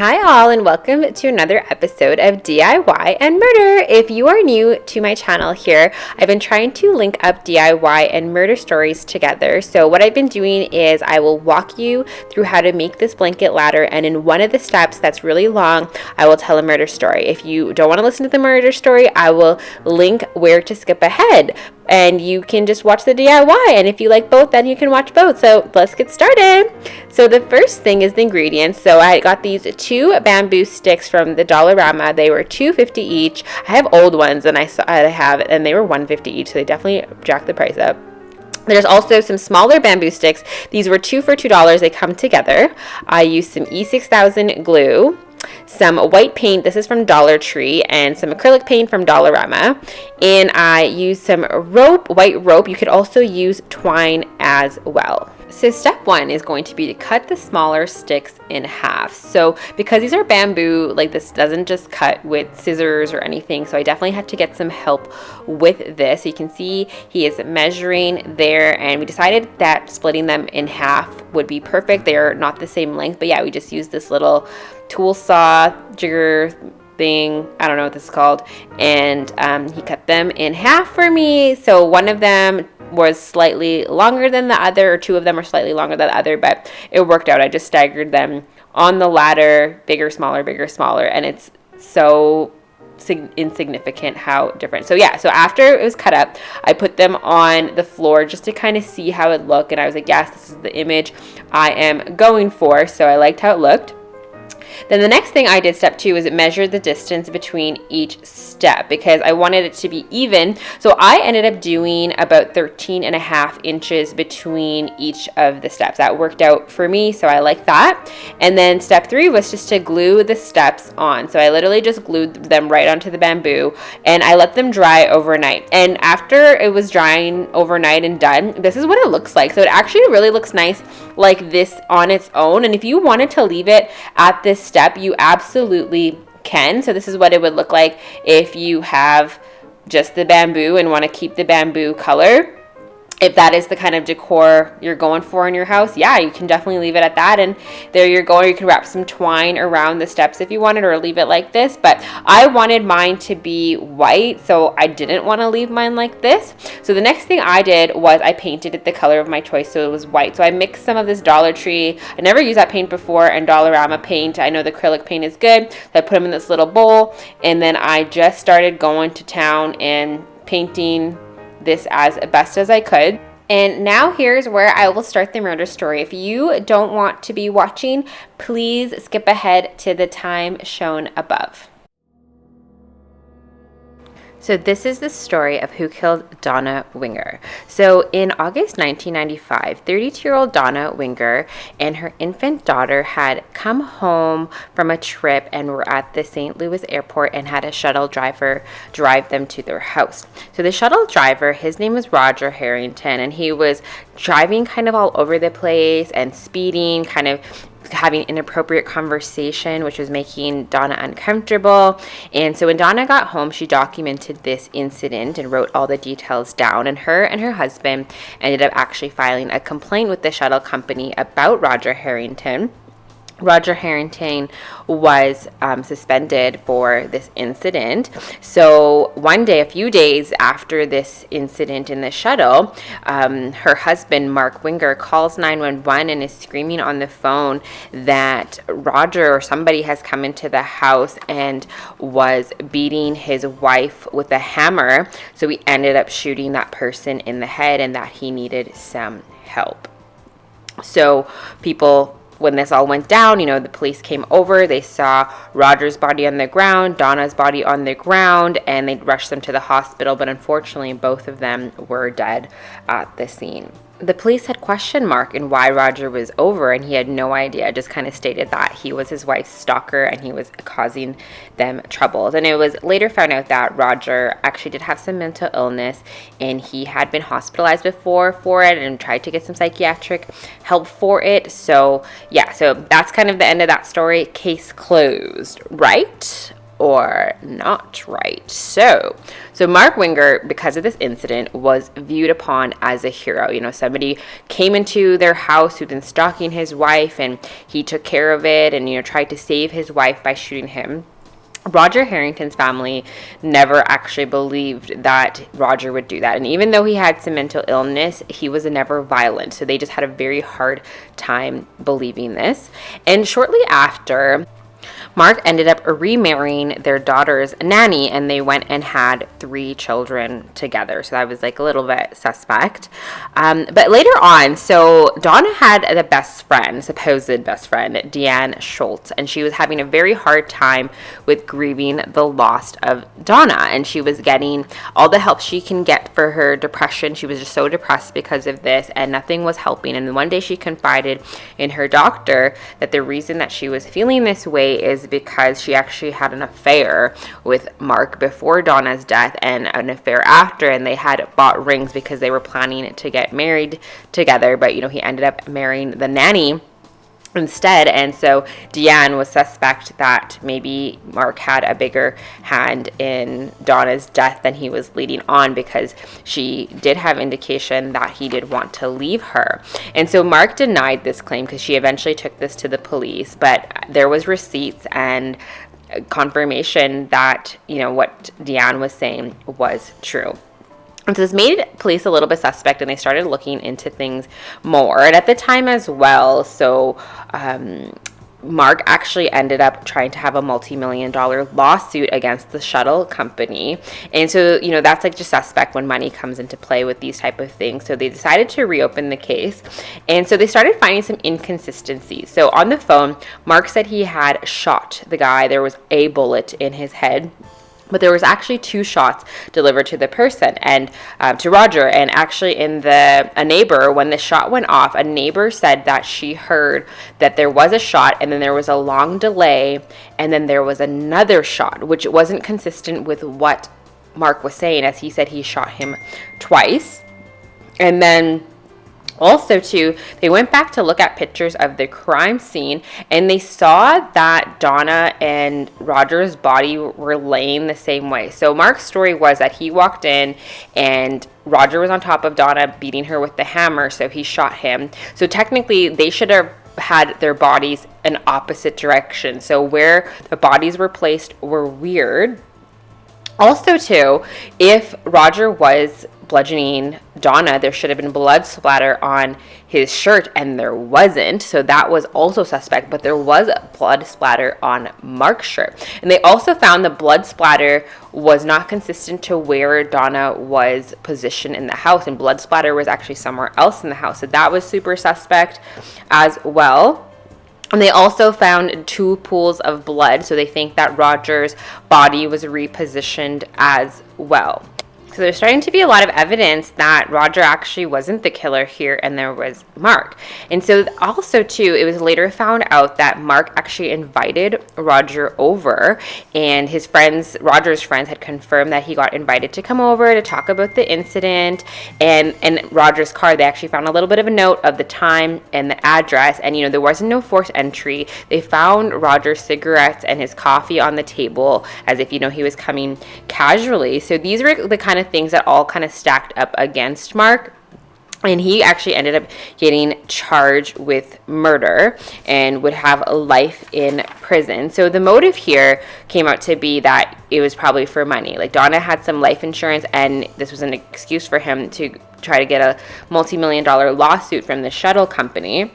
Hi all, and welcome to another episode of DIY and Murder. If you are new to my channel here, I've been trying to link up DIY and murder stories together. So what I've been doing is I will walk you through how to make this blanket ladder, and in one of the steps that's really long, I will tell a murder story. If you don't want to listen to the murder story, I will link where to skip ahead. And you can just watch the DIY, and if you like both, then you can watch both. So let's get started. So the first thing is the ingredients. So I got these two bamboo sticks from the Dollarama. They were $2.50 each. I have old ones, and I have, and they were $1.50 each. So they definitely jacked the price up. There's also some smaller bamboo sticks. These were two for $2. They come together. I used some E6000 glue, some white paint, this is from Dollar Tree, and some acrylic paint from Dollarama. And I used some rope, white rope. You could also use twine as well. So step one is going to be to cut the smaller sticks in half. So because these are bamboo, like this doesn't just cut with scissors or anything. So I definitely had to get some help with this. You can see he is measuring there, and we decided that splitting them in half would be perfect. They are not the same length, but yeah, we just used this little tool saw jigger thing, I don't know what this is called, and he cut them in half for me. So one of them was slightly longer than the other, or two of them are slightly longer than the other, but it worked out. I just staggered them on the ladder, bigger, smaller, and it's so insignificant how different. So yeah, so after it was cut up, I put them on the floor just to kind of see how it looked, and I was like, yes, this is the image I am going for. So I liked how it looked. Then the next thing I did, step two, is measure the distance between each step because I wanted it to be even. So I ended up doing about 13.5 inches between each of the steps. That worked out for me, so I like that. And then step three was just to glue the steps on. So I literally just glued them right onto the bamboo, and I let them dry overnight. And after it was drying overnight and done, this is what it looks like. So it actually really looks nice like this on its own. And if you wanted to leave it at this step, you absolutely can. So this is what it would look like if you have just the bamboo and want to keep the bamboo color. If that is the kind of decor you're going for in your house, yeah, you can definitely leave it at that. And there you're going. You can wrap some twine around the steps if you wanted, or leave it like this. But I wanted mine to be white, so I didn't want to leave mine like this. So the next thing I did was I painted it the color of my choice, so it was white. So I mixed some of this Dollar Tree, I never used that paint before, and Dollarama paint. I know the acrylic paint is good. So I put them in this little bowl, and then I just started going to town and painting this as best as I could. And now here's where I will start the murder story. If you don't want to be watching, please skip ahead to the time shown above. So this is the story of who killed Donnah Winger. So in August 1995, 32-year-old Donnah Winger and her infant daughter had come home from a trip and were at the St. Louis airport and had a shuttle driver drive them to their house. So the shuttle driver, his name was Roger Harrington, and he was driving kind of all over the place and speeding, kind of having inappropriate conversation, which was making Donnah uncomfortable. And so when Donnah got home, she documented this incident and wrote all the details down. And her husband ended up actually filing a complaint with the shuttle company about Roger Harrington. Roger Harrington was suspended for this incident. So one day, a few days after this incident in the shuttle, her husband, Mark Winger, calls 911 and is screaming on the phone that Roger or somebody has come into the house and was beating his wife with a hammer. So he ended up shooting that person in the head and that he needed some help. So people, when this all went down, the police came over, they saw Roger's body on the ground, Donnah's body on the ground, and they rushed them to the hospital, but unfortunately both of them were dead at the scene. The police had questioned Mark and why Roger was over, and he had no idea, just kind of stated that he was his wife's stalker and he was causing them troubles. And it was later found out that Roger actually did have some mental illness, and he had been hospitalized before for it and tried to get some psychiatric help for it. So yeah, so that's kind of the end of that story. Case closed, right? or not right? So Mark Winger, because of this incident, was viewed upon as a hero. You know, somebody came into their house who'd been stalking his wife, and he took care of it and, you know, tried to save his wife by shooting him. Roger Harrington's family never actually believed that Roger would do that. And even though he had some mental illness, he was never violent. So they just had a very hard time believing this. And shortly after, Mark ended up remarrying their daughter's nanny, and they went and had 3 children together. So that was like a little bit suspect. But later on, so Donnah had the best friend, supposed best friend, Deanne Schultz, and she was having a very hard time with grieving the loss of Donnah, and she was getting all the help she can get for her depression. She was just so depressed because of this, and nothing was helping. And one day she confided in her doctor that the reason that she was feeling this way is because she actually had an affair with Mark before Donnah's death and an affair after, and they had bought rings because they were planning to get married together. But, you know, he ended up marrying the nanny instead, and so Deanne was suspect that maybe Mark had a bigger hand in Donnah's death than he was leading on, because she did have indication that he did want to leave her. And so Mark denied this claim because she eventually took this to the police, but there was receipts and confirmation that, you know, what Deanne was saying was true. And so this made police a little bit suspect, and they started looking into things more. And at the time as well, so Mark actually ended up trying to have a multi-million-dollar lawsuit against the shuttle company. And so, you know, that's like just suspect when money comes into play with these type of things. So they decided to reopen the case. And so they started finding some inconsistencies. So on the phone, Mark said he had shot the guy. There was a bullet in his head, but there was actually 2 shots delivered to the person and to Roger. And actually a neighbor, when the shot went off, a neighbor said that she heard that there was a shot, and then there was a long delay, and then there was another shot, which wasn't consistent with what Mark was saying, as he said he shot him twice. And then also, too, they went back to look at pictures of the crime scene, and they saw that Donnah and Roger's body were laying the same way. So Mark's story was that he walked in, and Roger was on top of Donnah, beating her with the hammer, so he shot him. So technically, they should have had their bodies in opposite direction. So where the bodies were placed were weird. Also, too, if Roger was bludgeoning Donnah, there should have been blood splatter on his shirt, and there wasn't. So that was also suspect, but there was blood splatter on Mark's shirt. And they also found the blood splatter was not consistent to where Donnah was positioned in the house, and blood splatter was actually somewhere else in the house. So that was super suspect as well. And they also found 2 pools of blood, so they think that Roger's body was repositioned as well. So there's starting to be a lot of evidence that Roger actually wasn't the killer here, and there was Mark. And so also, too, it was later found out that Mark actually invited Roger over, and his friends, Roger's friends, had confirmed that he got invited to come over to talk about the incident. And in Roger's car, they actually found a little bit of a note of the time and the address, and, you know, there wasn't no forced entry. They found Roger's cigarettes and his coffee on the table, as if, you know, he was coming casually. So these were the kind of things that all kind of stacked up against Mark, and he actually ended up getting charged with murder and would have a life in prison. So the motive here came out to be that it was probably for money. Like, Donnah had some life insurance, and this was an excuse for him to try to get a multi-million-dollar lawsuit from the shuttle company.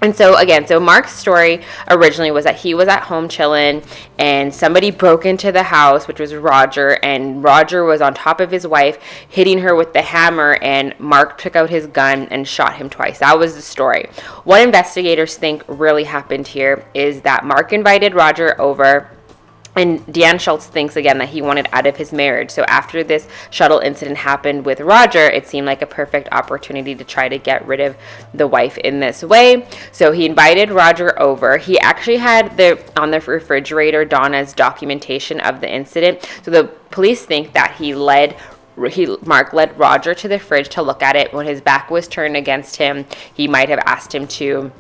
And so again, so Mark's story originally was that he was at home chilling, and somebody broke into the house, which was Roger, and Roger was on top of his wife, hitting her with the hammer, and Mark took out his gun and shot him twice. That was the story. What investigators think really happened here is that Mark invited Roger over, and Deanne Schultz thinks, again, that he wanted out of his marriage. So after this shuttle incident happened with Roger, it seemed like a perfect opportunity to try to get rid of the wife in this way. So he invited Roger over. He actually had on the refrigerator Donnah's documentation of the incident. So the police think that Mark led Roger to the fridge to look at it. When his back was turned against him, he might have asked him to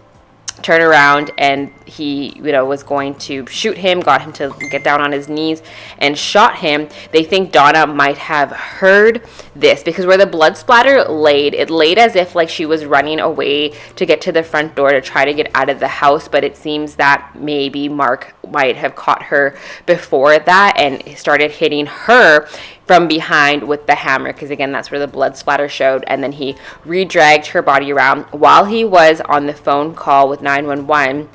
turned around and he, was going to shoot him, got him to get down on his knees and shot him. They think Donnah might have heard this because where the blood splatter laid, it laid as if like she was running away to get to the front door to try to get out of the house, but it seems that maybe Mark might have caught her before that and started hitting her from behind with the hammer, because again, that's where the blood splatter showed. And then he re-dragged her body around. While he was on the phone call with 911,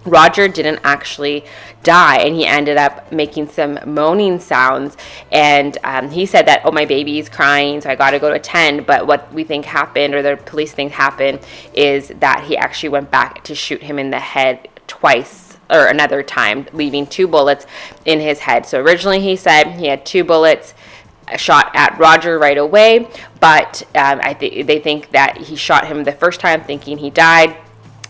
Roger didn't actually die, and he ended up making some moaning sounds. And he said that, oh, my baby's crying, so I got to go to attend. But what we think happened, or the police think happened, is that he actually went back to shoot him in the head twice, or another time, leaving 2 bullets in his head. So originally he said he had 2 bullets shot at Roger right away, but they think that he shot him the first time thinking he died.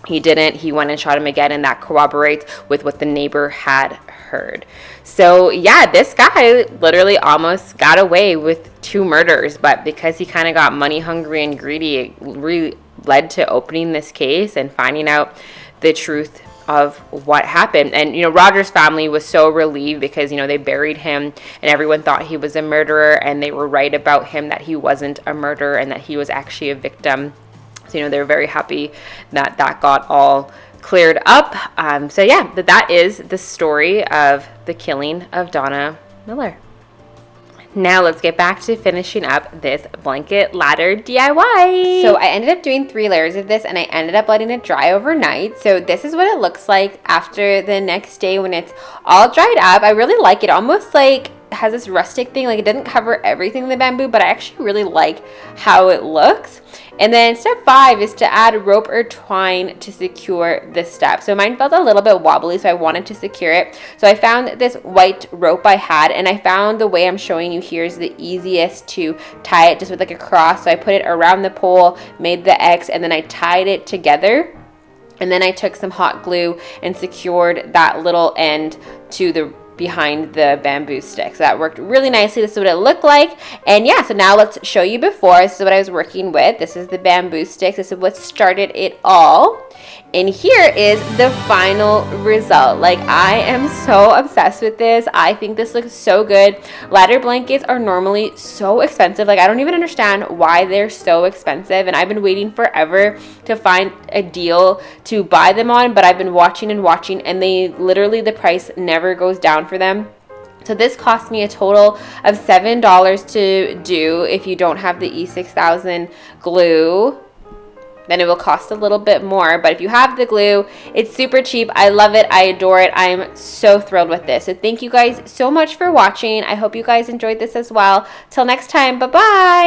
He didn't. He went and shot him again, and that corroborates with what the neighbor had heard. So yeah, this guy literally almost got away with 2 murders, but because he kind of got money hungry and greedy, it really led to opening this case and finding out the truth of what happened. And Roger's family was so relieved because they buried him and everyone thought he was a murderer, and they were right about him, that he wasn't a murderer and that he was actually a victim. So they're very happy that that got all cleared up. So yeah, that is the story of the killing of Donnah Miller. Now let's get back to finishing up this blanket ladder DIY. So I ended up doing 3 layers of this, and I ended up letting it dry overnight. So this is what it looks like after the next day when it's all dried up. I really like it. Almost like has this rustic thing, like it doesn't cover everything in the bamboo, but I actually really like how it looks. And then step 5 is to add rope or twine to secure this step. So mine felt a little bit wobbly, so I wanted to secure it. So I found this white rope I had, and I found the way I'm showing you here is the easiest to tie it, just with like a cross. So I put it around the pole, made the X, and then I tied it together. And then I took some hot glue and secured that little end to the behind the bamboo stick. So that worked really nicely. This is what it looked like. And yeah, so now let's show you before. This is what I was working with. This is the bamboo sticks. This is what started it all. And here is the final result. Like, I am so obsessed with this. I think this looks so good. Ladder blankets are normally so expensive. Like, I don't even understand why they're so expensive. And I've been waiting forever to find a deal to buy them on. But I've been watching and watching, and they literally, the price never goes down for them. So this cost me a total of $7 to do. If you don't have the E6000 glue, then it will cost a little bit more. But if you have the glue, it's super cheap. I love it. I adore it. I am so thrilled with this. So thank you guys so much for watching. I hope you guys enjoyed this as well. Till next time, bye-bye.